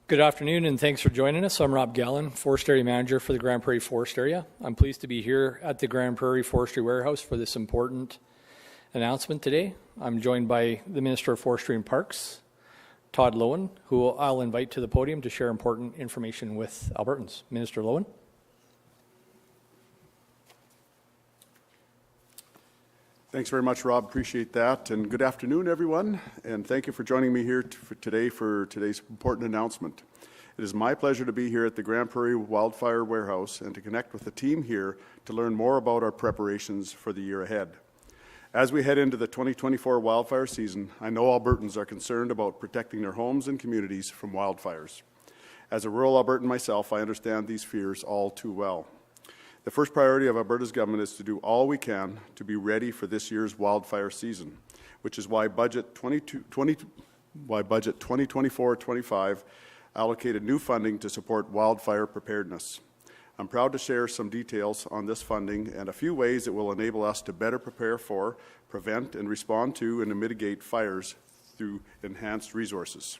Good afternoon, and thanks for joining us. I'm Rob Gallen, Forest Area Manager for the Grand Prairie Forest Area. I'm pleased to be here at the Grand Prairie Forestry Warehouse for this important announcement today. I'm joined by the Minister of Forestry and Parks, Todd Loewen, who I'll invite to the podium to share important information with Albertans. Minister Loewen. Thanks very much, Rob. Appreciate that. And good afternoon, everyone. And thank you for joining me here today for today's important announcement. It is my pleasure to be here at the Grand Prairie Wildfire Warehouse and to connect with the team here to learn more about our preparations for the year ahead. As we head into the 2024 wildfire season, I know Albertans are concerned about protecting their homes and communities from wildfires. As a rural Albertan myself, I understand these fears all too well. The first priority of Alberta's government is to do all we can to be ready for this year's wildfire season, which is why Budget 2024-25 allocated new funding to support wildfire preparedness. I'm proud to share some details on this funding and a few ways it will enable us to better prepare for, prevent, and respond to and to mitigate fires through enhanced resources.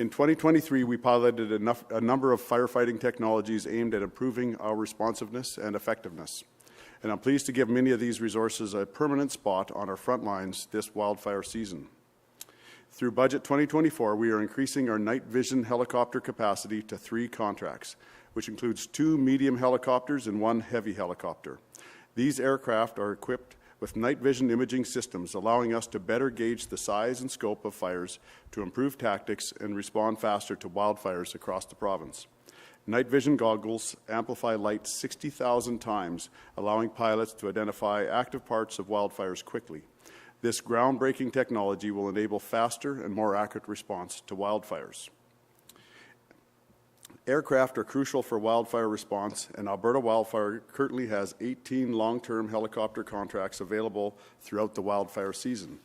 In 2023, we piloted a number of firefighting technologies aimed at improving our responsiveness and effectiveness. And I'm pleased to give many of these resources a permanent spot on our front lines this wildfire season. Through Budget 2024, we are increasing our night vision helicopter capacity to 3 contracts, which includes 2 medium helicopters and 1 heavy helicopter. These aircraft are equipped with night vision imaging systems, allowing us to better gauge the size and scope of fires, to improve tactics and respond faster to wildfires across the province. Night vision goggles amplify light 60,000 times, allowing pilots to identify active parts of wildfires quickly. This groundbreaking technology will enable faster and more accurate response to wildfires. Aircraft are crucial for wildfire response, and Alberta Wildfire currently has 18 long-term helicopter contracts available throughout the wildfire season.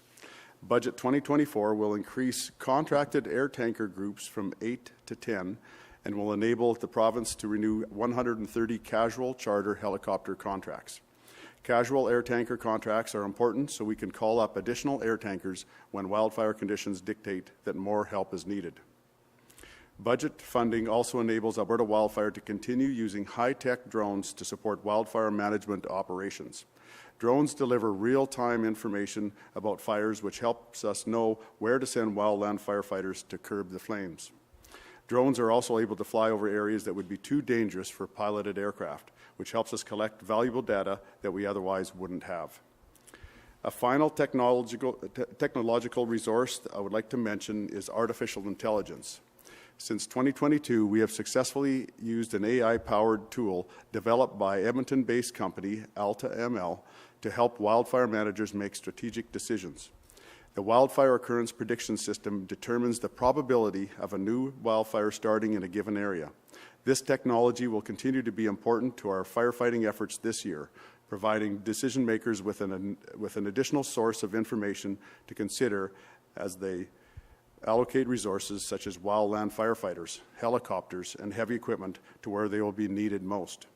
Budget 2024 will increase contracted air tanker groups from 8 to 10 and will enable the province to renew 130 casual charter helicopter contracts. Casual air tanker contracts are important so we can call up additional air tankers when wildfire conditions dictate that more help is needed. Budget funding also enables Alberta Wildfire to continue using high-tech drones to support wildfire management operations. Drones deliver real-time information about fires, which helps us know where to send wildland firefighters to curb the flames. Drones are also able to fly over areas that would be too dangerous for piloted aircraft, which helps us collect valuable data that we otherwise wouldn't have. A final technological resource I would like to mention is artificial intelligence. Since 2022, we have successfully used an AI-powered tool developed by Edmonton-based company Alta ML to help wildfire managers make strategic decisions. The wildfire occurrence prediction system determines the probability of a new wildfire starting in a given area. This technology will continue to be important to our firefighting efforts this year, providing decision makers with an additional source of information to consider as they allocate resources such as wildland firefighters, helicopters, and heavy equipment to where they will be needed most.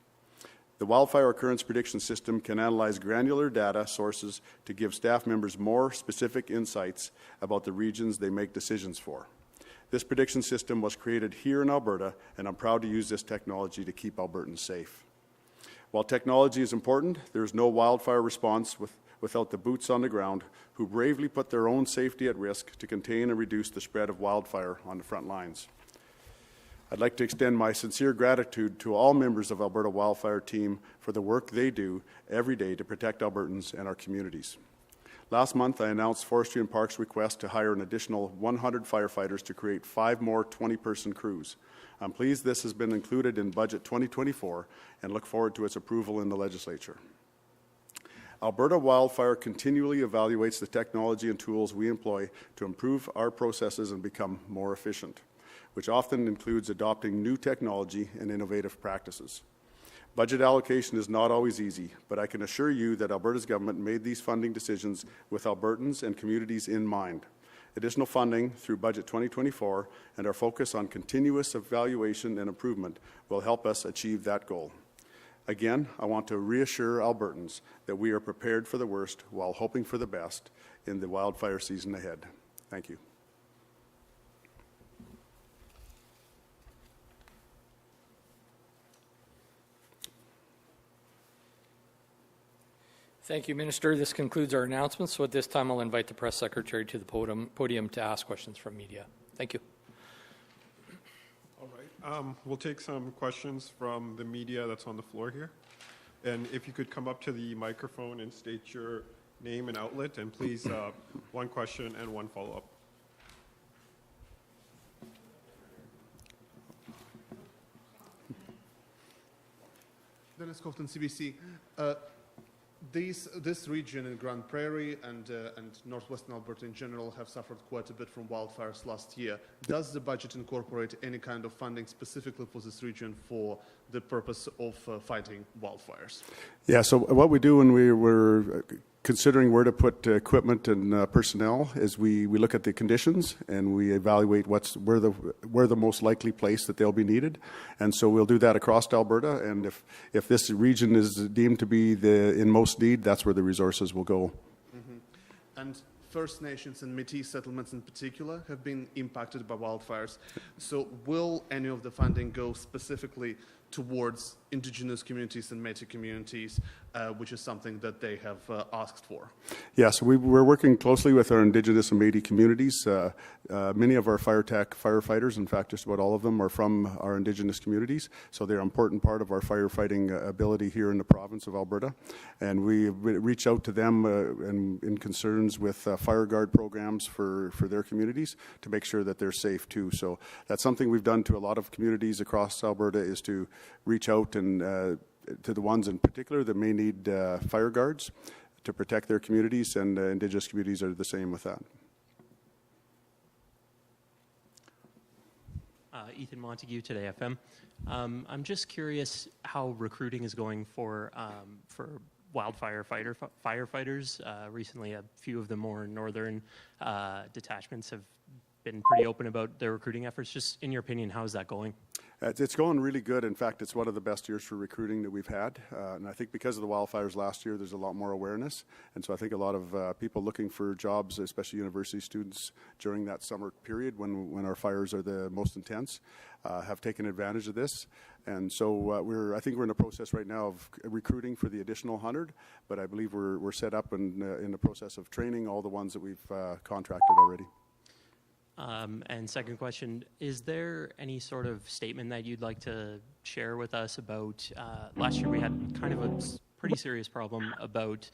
The wildfire occurrence prediction system can analyze granular data sources to give staff members more specific insights about the regions they make decisions for. This prediction system was created here in Alberta, and I'm proud to use this technology to keep Albertans safe. While technology is important, there is no wildfire response without the boots on the ground who bravely put their own safety at risk to contain and reduce the spread of wildfire on the front lines. I'd like to extend my sincere gratitude to all members of Alberta Wildfire Team for the work they do every day to protect Albertans and our communities. Last month, I announced Forestry and Parks' request to hire an additional 100 firefighters to create 5 more 20-person crews. I'm pleased this has been included in Budget 2024 and look forward to its approval in the Legislature. Alberta Wildfire continually evaluates the technology and tools we employ to improve our processes and become more efficient, which often includes adopting new technology and innovative practices. Budget allocation is not always easy, but I can assure you that Alberta's government made these funding decisions with Albertans and communities in mind. Additional funding through Budget 2024 and our focus on continuous evaluation and improvement will help us achieve that goal. Again, I want to reassure Albertans that we are prepared for the worst while hoping for the best in the wildfire season ahead. Thank you. Thank you, Minister. This concludes our announcements. So at this time, I'll invite the press secretary to the podium to ask questions from media. Thank you. All right. We'll take some questions from the media that's on the floor here. And if you could come up to the microphone and state your name and outlet, and please, one question and one follow-up. Dennis Colton, CBC. This region in Grand Prairie and northwestern Alberta in general have suffered quite a bit from wildfires last year. Does the budget incorporate any kind of funding specifically for this region for the purpose of fighting wildfires? Yeah, so what we do when we were considering where to put equipment and personnel is we look at the conditions and we evaluate where the most likely place that they'll be needed, and so we'll do that across Alberta. And if this region is deemed to be in most need, that's where the resources will go. Mm-hmm. And First Nations and Métis settlements in particular have been impacted by wildfires. So will any of the funding go specifically towards Indigenous communities and Métis communities, which is something that they have asked for? Yeah, so we're working closely with our Indigenous and Métis communities. Many of our fire tech firefighters, in fact just about all of them, are from our Indigenous communities, so they're an important part of our firefighting ability here in the province of Alberta. And we reach out to them in concerns with fire guard programs for their communities to make sure that they're safe too. So that's something we've done to a lot of communities across Alberta, is to reach out and to the ones in particular that may need fire guards to protect their communities, and Indigenous communities are the same with that. Ethan Montague, Today FM. I'm just curious how recruiting is going for wildfire firefighters. Recently, a few of the more northern detachments have been pretty open about their recruiting efforts. Just in your opinion, how is that going? It's going really good. In fact, it's one of the best years for recruiting that we've had. And I think because of the wildfires last year, there's a lot more awareness. And so I think a lot of people looking for jobs, especially university students, during that summer period when our fires are the most intense, have taken advantage of this. And so I think we're in a process right now of recruiting for the additional 100, but I believe we're set up and in the process of training all the ones that we've contracted already. And second question, is there any sort of statement that you'd like to share with us about, last year we had kind of a pretty serious problem about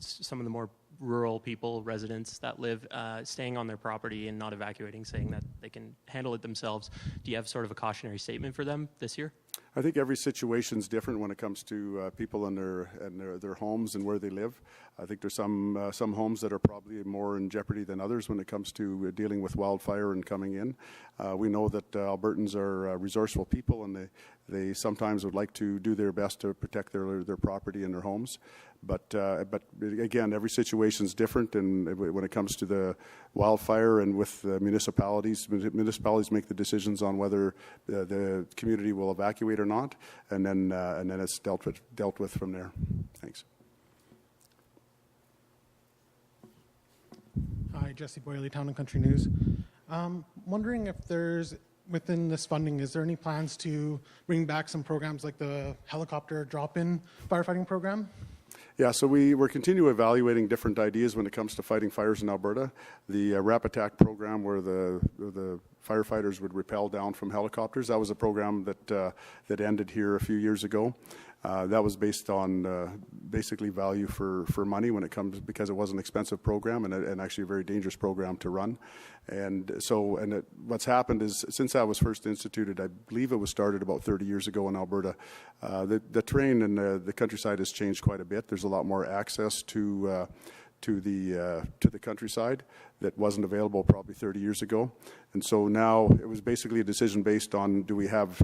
some of the more rural people, residents that live staying on their property and not evacuating, saying that they can handle it themselves. Do you have sort of a cautionary statement for them this year? I think every situation is different when it comes to people and their homes and where they live. I think there's some homes that are probably more in jeopardy than others when it comes to dealing with wildfire and coming in. We know that Albertans are resourceful people, and they sometimes would like to do their best to protect their property and their homes. But again, every situation is different, and when it comes to the wildfire and with municipalities make the decisions on whether the community will evacuate or not, and then it's dealt with from there. Thanks. Hi, Jesse Boyley, Town and Country News. Wondering if there's, within this funding, is there any plans to bring back some programs like the helicopter drop-in firefighting program? Yeah, so we're continuing evaluating different ideas when it comes to fighting fires in Alberta. The RAP Attack program, where the firefighters would rappel down from helicopters, that was a program that ended here a few years ago. That was based on basically value for money when it comes, because it was an expensive program and actually a very dangerous program to run. What's happened is, since that was first instituted, I believe it was started about 30 years ago in Alberta, the terrain in the countryside has changed quite a bit. There's a lot more access to the countryside that wasn't available probably 30 years ago. And so now it was basically a decision based on, do we have,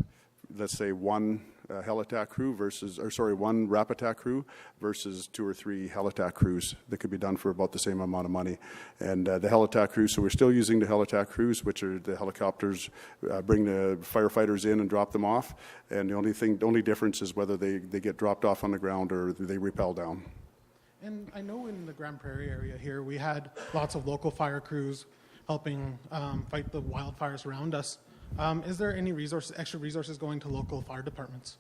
let's say, one heli-attack crew one RAP attack crew versus 2 or 3 heli-attack crews that could be done for about the same amount of money. And the heli-attack crews, so we're still using the heli-attack crews, which are the helicopters bring the firefighters in and drop them off. And the only difference is whether they get dropped off on the ground or they rappel down. And I know in the Grand Prairie area here, we had lots of local fire crews helping fight the wildfires around us. Is there any extra resources going to local fire departments?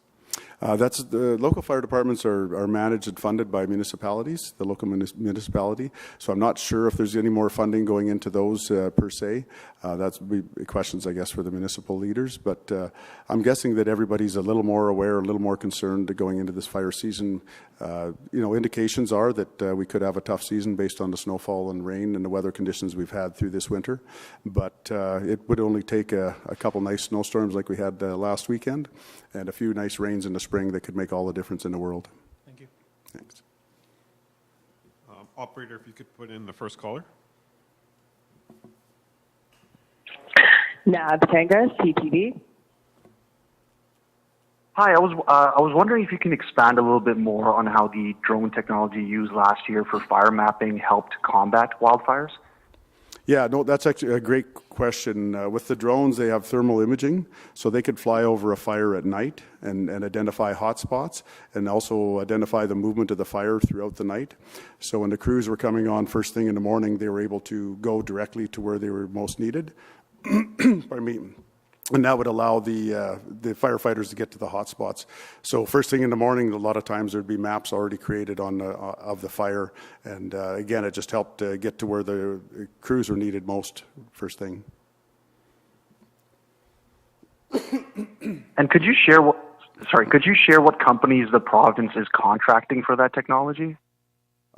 That's the local fire departments are managed and funded by municipalities, the local municipality. So I'm not sure if there's any more funding going into those per se. That's be questions, I guess, for the municipal leaders. But I'm guessing that everybody's a little more aware, a little more concerned going into this fire season. Indications are that we could have a tough season based on the snowfall and rain and the weather conditions we've had through this winter. But it would only take a couple nice snowstorms like we had last weekend and a few nice rains in the spring that could make all the difference in the world. Thank you. Thanks. Operator, if you could put in the first caller. Nav Tanga, CTV. Hi, I was wondering if you can expand a little bit more on how the drone technology used last year for fire mapping helped combat wildfires. Yeah, no, that's actually a great question. With the drones, they have thermal imaging, so they could fly over a fire at night and identify hot spots and also identify the movement of the fire throughout the night. So when the crews were coming on first thing in the morning, they were able to go directly to where they were most needed. Pardon me. And that would allow the firefighters to get to the hot spots. So first thing in the morning, a lot of times there'd be maps already created of the fire, and again, it just helped get to where the crews were needed most first thing. And could you share what companies the province is contracting for that technology?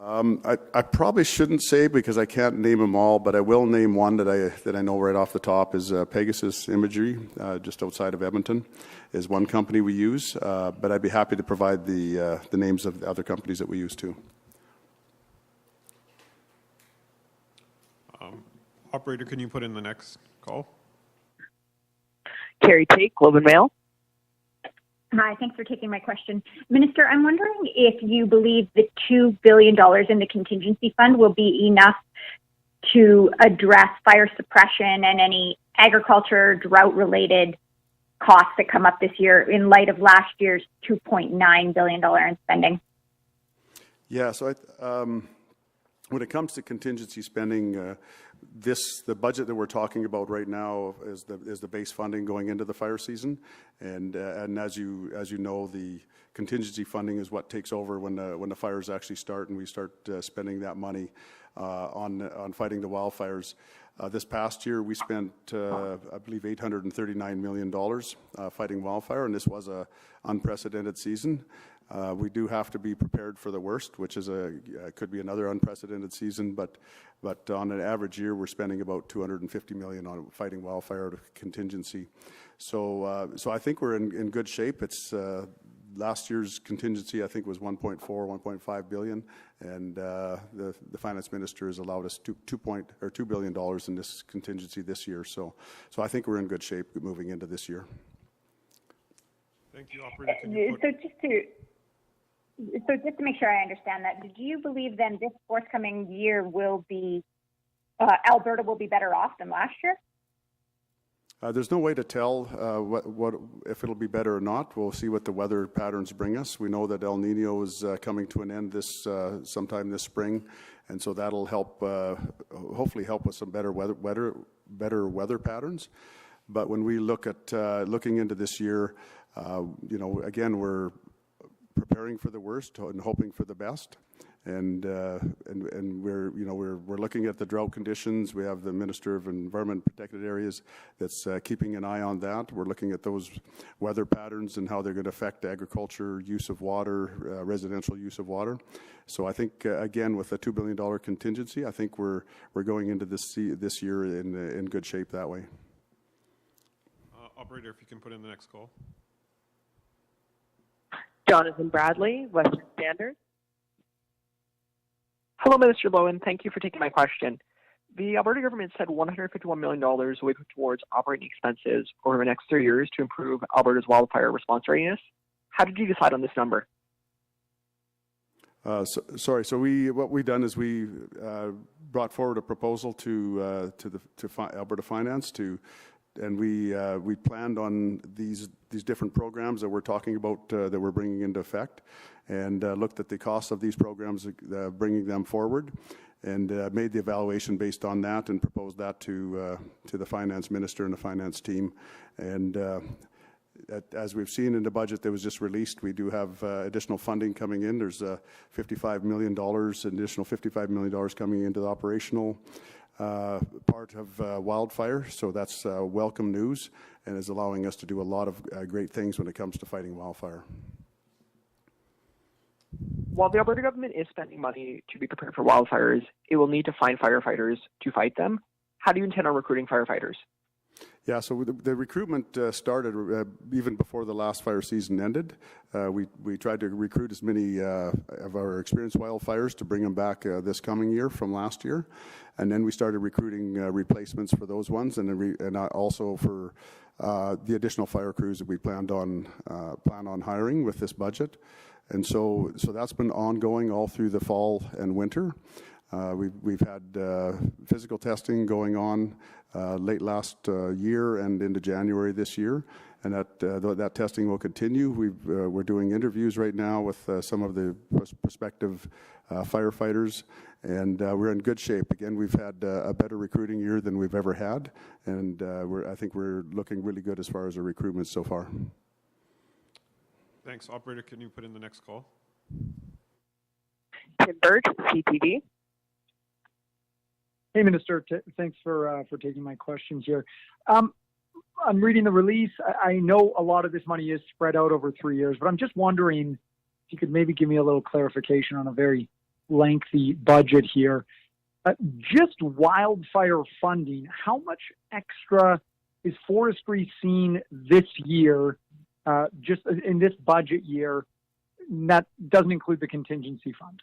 I probably shouldn't say because I can't name them all, but I will name one that I know right off the top is Pegasus Imagery, just outside of Edmonton, is one company we use. But I'd be happy to provide the names of the other companies that we use too. Operator, can you put in the next call? Carrie Tate, Globe and Mail. Hi, thanks for taking my question. Minister, I'm wondering if you believe the $2 billion in the contingency fund will be enough to address fire suppression and any agriculture drought-related costs that come up this year in light of last year's $2.9 billion in spending. Yeah, so when it comes to contingency spending, the budget that we're talking about right now is the base funding going into the fire season, and as you know, the contingency funding is what takes over when the fires actually start, and we start spending that money on fighting the wildfires. This past year, we spent, I believe, $839 million fighting wildfire, and this was an unprecedented season. We do have to be prepared for the worst, which is could be another unprecedented season, but on an average year, we're spending about $250 million on fighting wildfire contingency. So I think we're in good shape. It's last year's contingency, I think, was 1.5 billion, and the finance minister has allowed us $2 billion in this contingency this year. So I think we're in good shape moving into this year. Thank you, operator. Can you put... So just to make sure I understand that, do you believe then this forthcoming year will be, Alberta will be better off than last year? There's no way to tell what if it'll be better or not. We'll see what the weather patterns bring us. We know that El Nino is coming to an end sometime this spring, and so that'll help, hopefully help with some better weather patterns. But when we look at looking into this year, again, we're preparing for the worst and hoping for the best, and we're looking at the drought conditions. We have the Minister of Environment and Protected Areas that's keeping an eye on that. We're looking at those weather patterns and how they're going to affect agriculture, use of water, residential use of water. So I think again, with a $2 billion contingency, I think we're going into this year in good shape that way. Operator, if you can put in the next call. Jonathan Bradley, Western Standard. Hello, Minister Loewen. Thank you for taking my question. The Alberta government said $151 million will be put towards operating expenses over the next 3 years to improve Alberta's wildfire response readiness. How did you decide on this number? Sorry. So what we've done is we brought forward a proposal to Alberta Finance and we planned on these different programs that we're talking about that we're bringing into effect, and looked at the cost of these programs, bringing them forward, and made the evaluation based on that, and proposed that to the finance minister and the finance team, and As we've seen in the budget that was just released, we do have additional funding coming in. There's $55 million, additional $55 million coming into the operational part of wildfire. So that's welcome news and is allowing us to do a lot of great things when it comes to fighting wildfire. While the Alberta government is spending money to be prepared for wildfires, it will need to find firefighters to fight them. How do you intend on recruiting firefighters? Yeah, so the recruitment started even before the last fire season ended. We tried to recruit as many of our experienced wildfires to bring them back this coming year from last year. And then we started recruiting replacements for those ones and also for the additional fire crews that we plan on hiring with this budget. And so that's been ongoing all through the fall and winter. We've had physical testing going on late last year and into January this year, and that testing will continue. We're doing interviews right now with some of the prospective firefighters, and we're in good shape. Again, we've had a better recruiting year than we've ever had, and I think we're looking really good as far as our recruitment so far. Thanks. Operator, can you put in the next call? Tim Birch, CTV. Hey, Minister. Thanks for taking my questions here. I'm reading the release. I know a lot of this money is spread out over 3 years, but I'm just wondering if you could maybe give me a little clarification on a very lengthy budget here. Just wildfire funding, how much extra is Forestry seeing this year, just in this budget year, that doesn't include the contingency fund?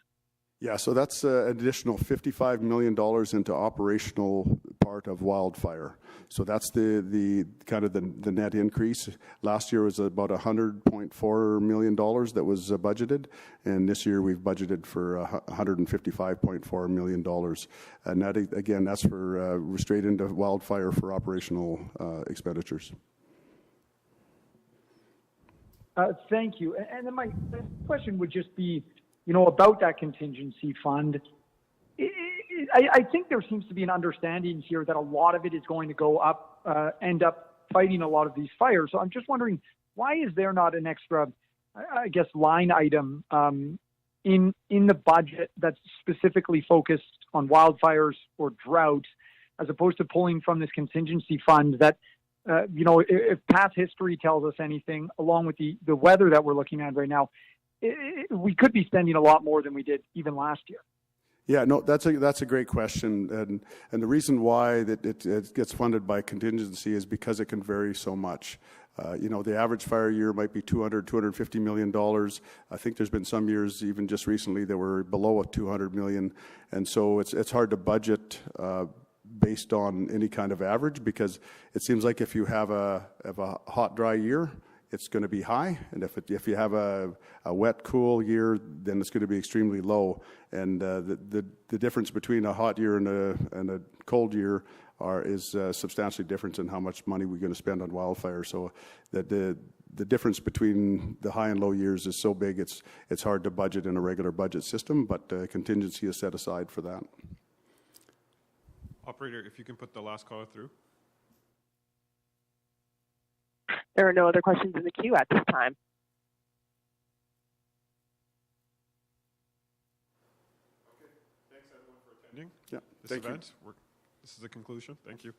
Yeah, so that's an additional $55 million into operational part of wildfire. So that's the kind of the net increase. Last year was about $100.4 million that was budgeted, and this year we've budgeted for $155.4 million. And that, again, that's for straight into wildfire for operational expenditures. Thank you. And then my question would just be, about that contingency fund. I think there seems to be an understanding here that a lot of it is going to go up, end up fighting a lot of these fires. So I'm just wondering, why is there not an extra, line item in the budget that's specifically focused on wildfires or drought, as opposed to pulling from this contingency fund that, if past history tells us anything, along with the weather that we're looking at right now, we could be spending a lot more than we did even last year. Yeah, no, that's a great question, and the reason why that it gets funded by contingency is because it can vary so much. The average fire year might be $250 million. I think there's been some years, even just recently, that were below $200 million, and so it's hard to budget based on any kind of average, because it seems like if you have a hot, dry year, it's going to be high, and if you have a wet, cool year, then it's going to be extremely low. And the difference between a hot year and a cold year is substantially different in how much money we're going to spend on wildfire. So that the difference between the high and low years is so big, it's hard to budget in a regular budget system, but contingency is set aside for that. Operator, if you can put the last caller through. There are no other questions in the queue at this time. Okay. Thanks, everyone, for attending this event. This is the conclusion. Thank you.